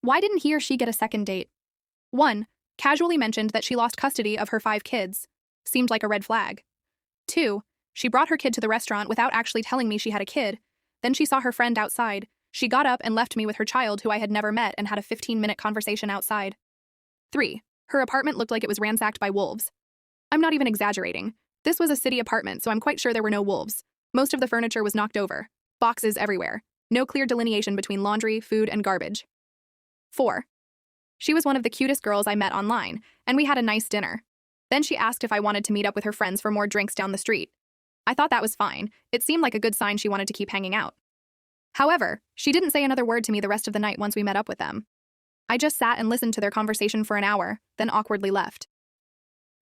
Why didn't he or she get a second date? 1. Casually mentioned that she lost custody of her 5 kids. Seemed like a red flag. 2. She brought her kid to the restaurant without actually telling me she had a kid. Then she saw her friend outside. She got up and left me with her child who I had never met and had a 15-minute conversation outside. 3. Her apartment looked like it was ransacked by wolves. I'm not even exaggerating. This was a city apartment, so I'm quite sure there were no wolves. Most of the furniture was knocked over. Boxes everywhere. No clear delineation between laundry, food, and garbage. 4. She was one of the cutest girls I met online, and we had a nice dinner. Then she asked if I wanted to meet up with her friends for more drinks down the street. I thought that was fine. It seemed like a good sign she wanted to keep hanging out. However, she didn't say another word to me the rest of the night once we met up with them. I just sat and listened to their conversation for an hour, then awkwardly left.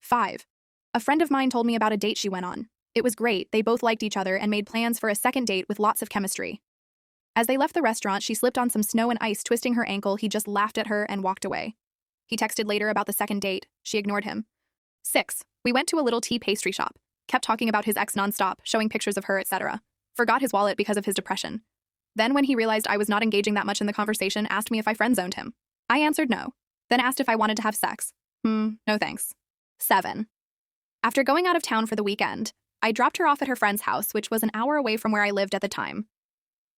5. A friend of mine told me about a date she went on. It was great, they both liked each other and made plans for a second date with lots of chemistry. As they left the restaurant, she slipped on some snow and ice, twisting her ankle. He just laughed at her and walked away. He texted later about the second date. She ignored him. 6. We went to a little tea pastry shop. Kept talking about his ex nonstop, showing pictures of her, etc. Forgot his wallet because of his depression. Then when he realized I was not engaging that much in the conversation, asked me if I friend-zoned him. I answered no. Then asked if I wanted to have sex. No thanks. 7. After going out of town for the weekend, I dropped her off at her friend's house, which was an hour away from where I lived at the time.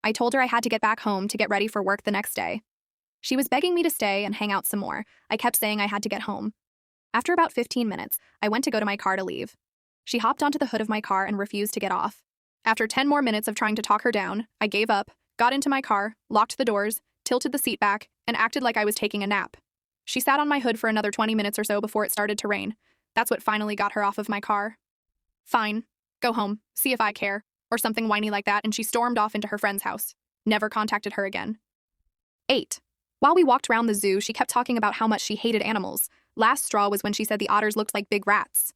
I told her I had to get back home to get ready for work the next day. She was begging me to stay and hang out some more. I kept saying I had to get home. After about 15 minutes, I went to go to my car to leave. She hopped onto the hood of my car and refused to get off. After 10 more minutes of trying to talk her down, I gave up, got into my car, locked the doors, tilted the seat back, and acted like I was taking a nap. She sat on my hood for another 20 minutes or so before it started to rain. That's what finally got her off of my car. Fine. Go home. See if I care. Or something whiny like that, and she stormed off into her friend's house. Never contacted her again. 8. While we walked around the zoo, she kept talking about how much she hated animals. Last straw was when she said the otters looked like big rats.